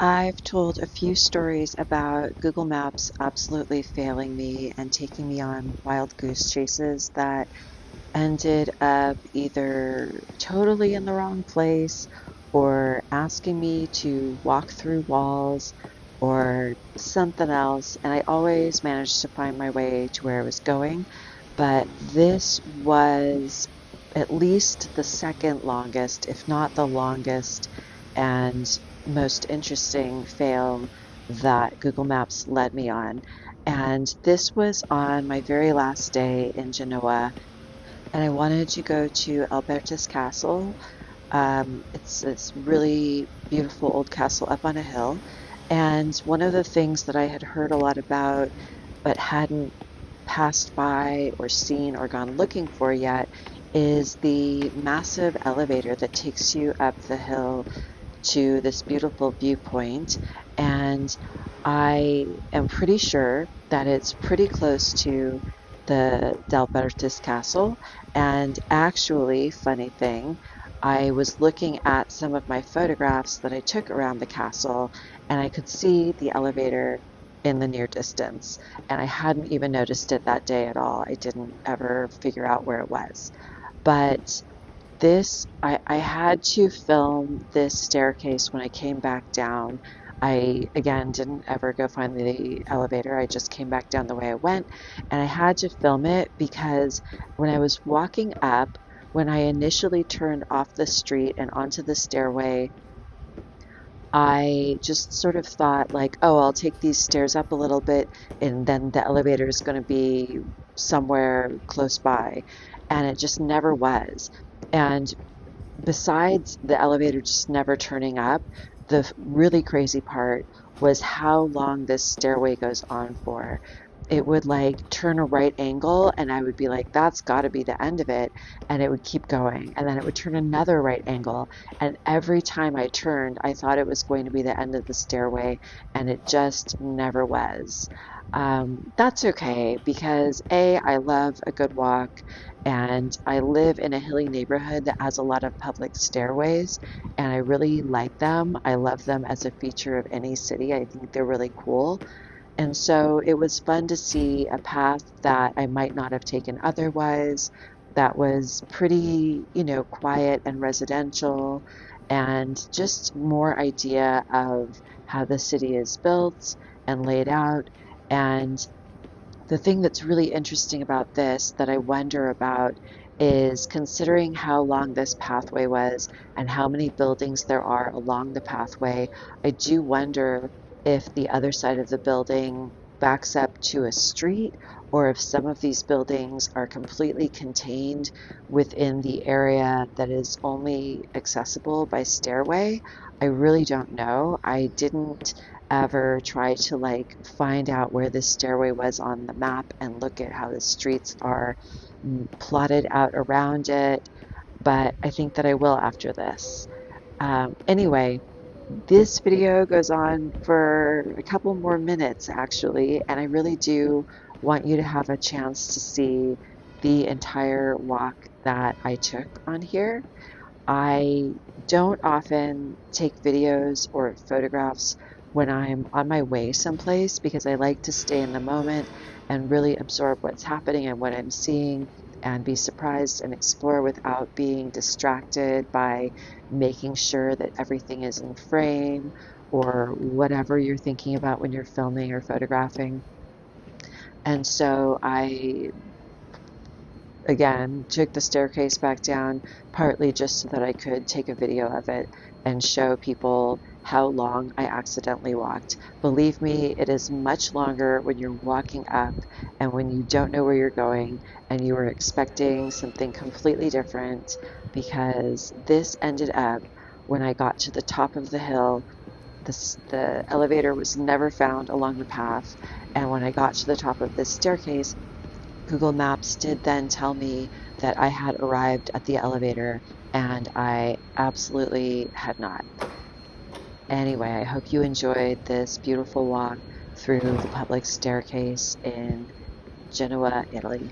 I've told a few stories about Google Maps absolutely failing me and taking me on wild goose chases that ended up either totally in the wrong place or asking me to walk through walls or something else. And I always managed to find my way to where I was going. But this was at least the second longest, if not the longest, and most interesting fail that Google Maps led me on. And this was on my very last day in Genoa, and I wanted to go to Alberta's castle. It's this really beautiful old castle up on a hill. And one of the things that I had heard a lot about, but hadn't passed by or seen or gone looking for yet, is the massive elevator that takes you up the hill to this beautiful viewpoint. And I am pretty sure that it's pretty close to the D'Albertis Castle. And actually, funny thing, I was looking at some of my photographs that I took around the castle, and I could see the elevator in the near distance. And I hadn't even noticed it that day at all. I didn't ever figure out where it was. But I had to film this staircase when I came back down. I, again, didn't ever go find the elevator. I just came back down the way I went, and I had to film it because when I was walking up, when I initially turned off the street and onto the stairway, I just sort of thought like, oh, I'll take these stairs up a little bit and then the elevator is going to be somewhere close by. And it just never was. And besides the elevator just never turning up, the really crazy part was how long this stairway goes on for. It would like turn a right angle, and I would be like, that's got to be the end of it. And it would keep going. And then it would turn another right angle. And every time I turned, I thought it was going to be the end of the stairway, and it just never was. That's okay because A, I love a good walk, and I live in a hilly neighborhood that has a lot of public stairways, and I really like them. I love them as a feature of any city. I think they're really cool. And so it was fun to see a path that I might not have taken otherwise, that was pretty, quiet and residential, and just more idea of how the city is built and laid out. And the thing that's really interesting about this that I wonder about is considering how long this pathway was and how many buildings there are along the pathway. I do wonder if the other side of the building backs up to a street or if some of these buildings are completely contained within the area that is only accessible by stairway. I really don't know. I didn't ever try to like find out where this stairway was on the map and look at how the streets are plotted out around it, but I think that I will after this. Anyway, this video goes on for a couple more minutes actually, and I really do want you to have a chance to see the entire walk that I took on here. I don't often take videos or photographs when I'm on my way someplace because I like to stay in the moment and really absorb what's happening and what I'm seeing and be surprised and explore without being distracted by making sure that everything is in frame or whatever you're thinking about when you're filming or photographing. And so I again, took the staircase back down, partly just so that I could take a video of it and show people how long I accidentally walked. Believe me, it is much longer when you're walking up and when you don't know where you're going and you are expecting something completely different, because this ended up when I got to the top of the hill. The elevator was never found along the path, and when I got to the top of this staircase, Google Maps did then tell me that I had arrived at the elevator, and I absolutely had not. Anyway, I hope you enjoyed this beautiful walk through the public staircase in Genoa, Italy.